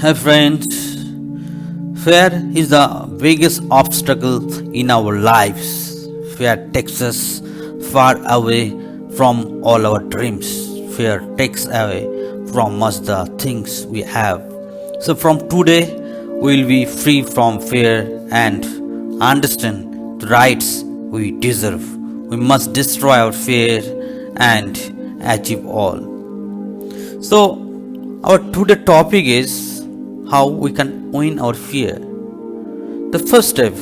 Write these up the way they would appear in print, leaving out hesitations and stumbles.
Hey friends, fear is the biggest obstacle in our lives. Fear takes us far away from all our dreams. Fear takes away from us the things we have. So from today, we will be free from fear and understand the rights we deserve. We must destroy our fear and achieve all. So, our today topic is how we can win our fear. The first step,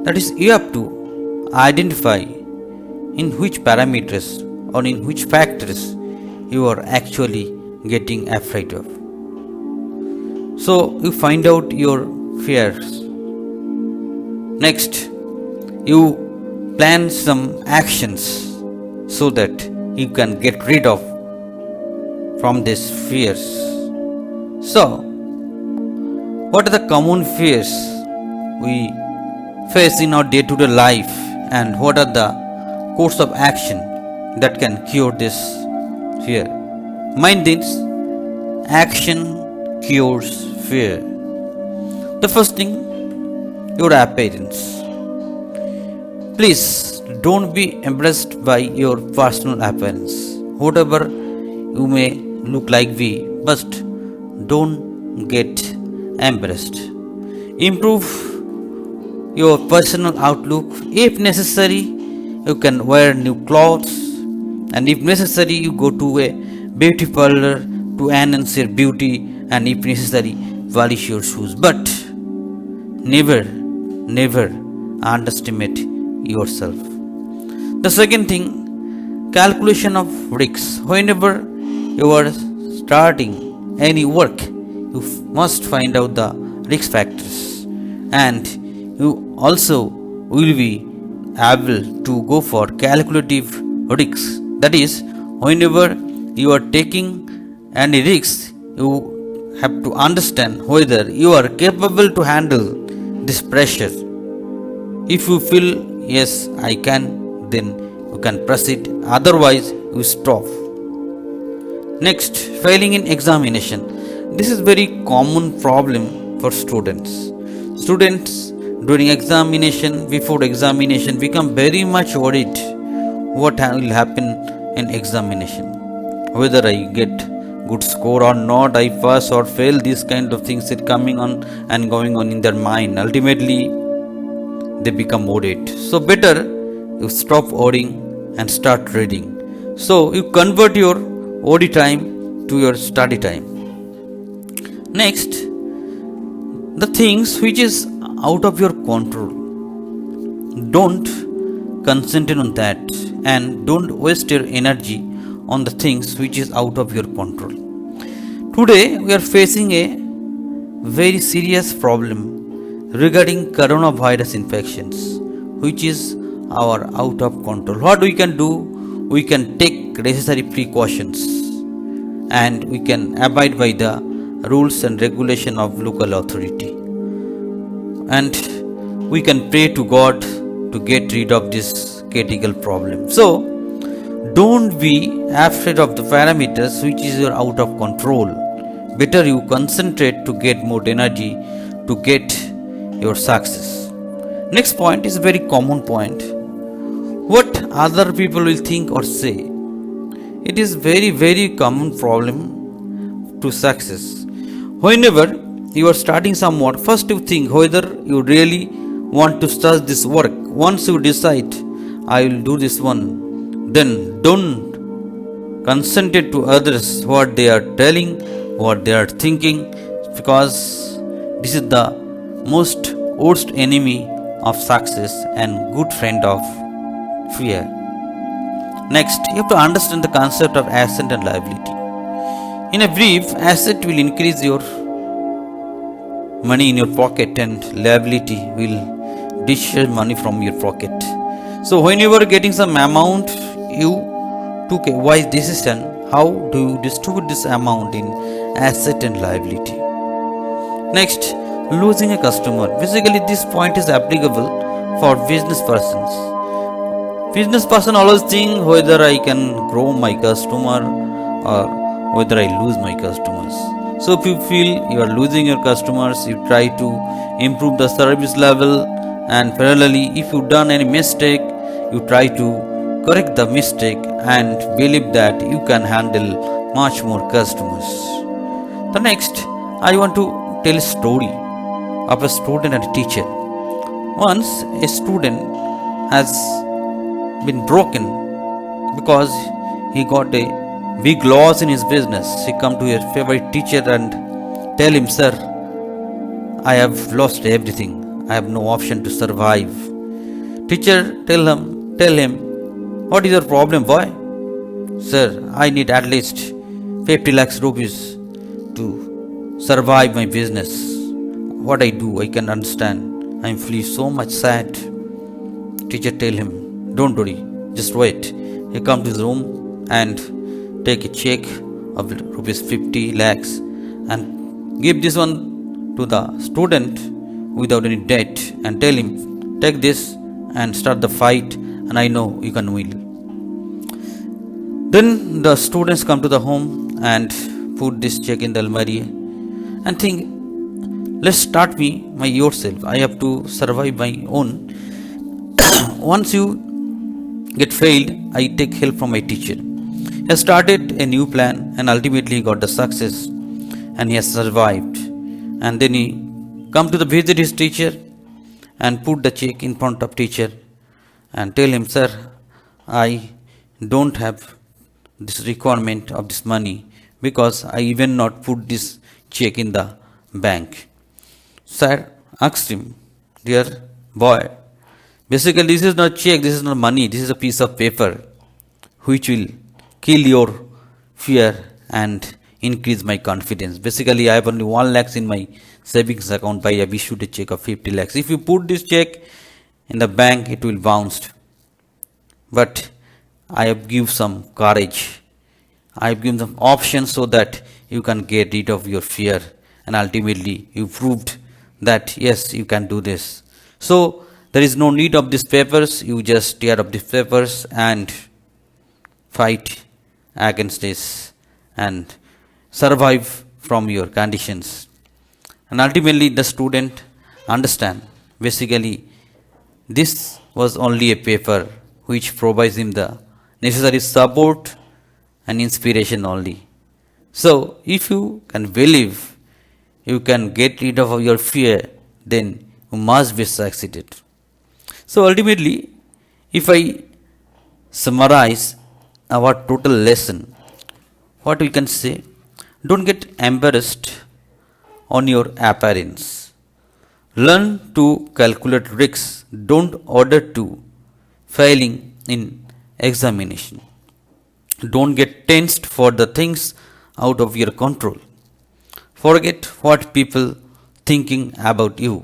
that is, you have to identify in which parameters or in which factors you are actually getting afraid of. So, you find out your fears. Next, you plan some actions so that you can get rid of from these fears. So, what are the common fears we face in our day to day life, and what are the course of action that can cure this fear? Mind this, action cures fear. The first thing, your appearance. Please don't be impressed by your personal appearance. Whatever you may look like but don't get embarrassed. Improve your personal outlook. If necessary, you can wear new clothes, and if necessary, you go to a beauty parlor to enhance your beauty, and if necessary, polish your shoes. But never underestimate yourself. The second thing, calculation of risks. Whenever you are starting any work, you must find out the risk factors, and you also will be able to go for calculative risks. That is, whenever you are taking any risks, you have to understand whether you are capable to handle this pressure. If you feel yes, I can, then you can proceed, otherwise you stop. Next, failing in examination. This is very common problem for students. Students during examination, before examination, become very much worried what will happen in examination. Whether I get good score or not, I pass or fail, these kind of things are coming on and going on in their mind. Ultimately, they become worried. So better you stop worrying and start reading. So you convert your worry time to your study time. Next, the things which is out of your control. Don't concentrate on that, and don't waste your energy on the things which is out of your control. Today we are facing a very serious problem regarding coronavirus infections, which is our out of control. What we can do? We can take necessary precautions, and we can abide by the rules and regulation of local authority, and we can pray to God to get rid of this critical problem. So don't be afraid of the parameters which is out of control. Better you concentrate to get more energy to get your success. Next point is a very common point. What other people will think or say. It is very common problem to success. Whenever you are starting somewhat, first you think whether you really want to start this work. Once you decide, I will do this one, then don't concentrate to others what they are telling, what they are thinking, because this is the most worst enemy of success and good friend of fear. Next, you have to understand the concept of asset and liability. In a brief, asset will increase your money in your pocket, and liability will discharge money from your pocket. So when you are getting some amount, you took a wise decision. How do you distribute this amount in asset and liability? Next, losing a customer. Basically, this point is applicable for business persons. Business person always think whether I can grow my customer or whether I lose my customers. So if you feel you are losing your customers, you try to improve the service level, and parallelly if you done any mistake, you try to correct the mistake and believe that you can handle much more customers. The next, I want to tell a story of a student and a teacher. Once a student has been broken because he got a big loss in his business. He come to his favorite teacher and tell him, "Sir, I have lost everything. I have no option to survive." Teacher tell him, "What is your problem, boy?" "Sir, I need at least 50 lakhs rupees to survive my business. What I do, I can understand. I am feeling so much sad." Teacher tell him, "Don't worry, just wait." He come to his room and take a check of rupees 50 lakhs and give this one to the student without any debt and tell him, "Take this and start the fight, and I know you can win." Then the students come to the home and put this check in the almari and think, "Let's start my yourself. I have to survive my own. Once you get failed, I take help from my teacher." He has started a new plan and ultimately got the success and he has survived. And then he come to the visit his teacher and put the check in front of teacher and tell him, "Sir, I don't have this requirement of this money because I even not put this check in the bank." Sir asked him, "Dear boy, basically this is not check, this is not money, this is a piece of paper which will kill your fear and increase my confidence. Basically, I have only 1 lakhs in my savings account, but I have issued a check of 50 lakhs. If you put this check in the bank, it will bounce. But I have give some courage. I have given some options so that you can get rid of your fear, and ultimately you proved that yes, you can do this. So there is no need of these papers. You just tear up these papers and fight against this and survive from your conditions." And ultimately the student understand, basically this was only a paper which provides him the necessary support and inspiration only. So if you can believe you can get rid of your fear, then you must be succeeded. So ultimately, if I summarize our total lesson, what we can say, don't get embarrassed on your appearance. Learn to calculate risks. Don't order to failing in examination. Don't get tensed for the things out of your control. Forget what people thinking about you.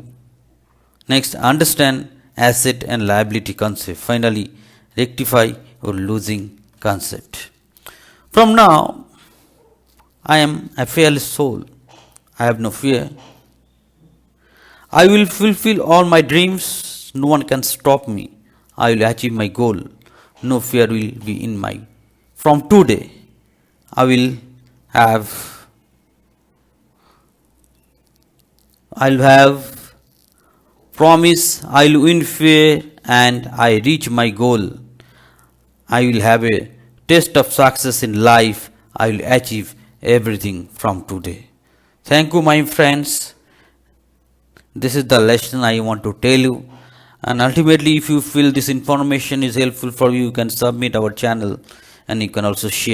Next, understand asset and liability concept. Finally, rectify your losing concept. From now, I am a fearless soul. I have no fear. I will fulfill all my dreams. No one can stop me. I will achieve my goal. No fear will be in my. From today, I will have promise. I will win fear and I reach my goal. I will have a taste of success in life. I will achieve everything from today. Thank you, my friends. This is the lesson I want to tell you. And ultimately, if you feel this information is helpful for you, you can submit our channel and you can also share.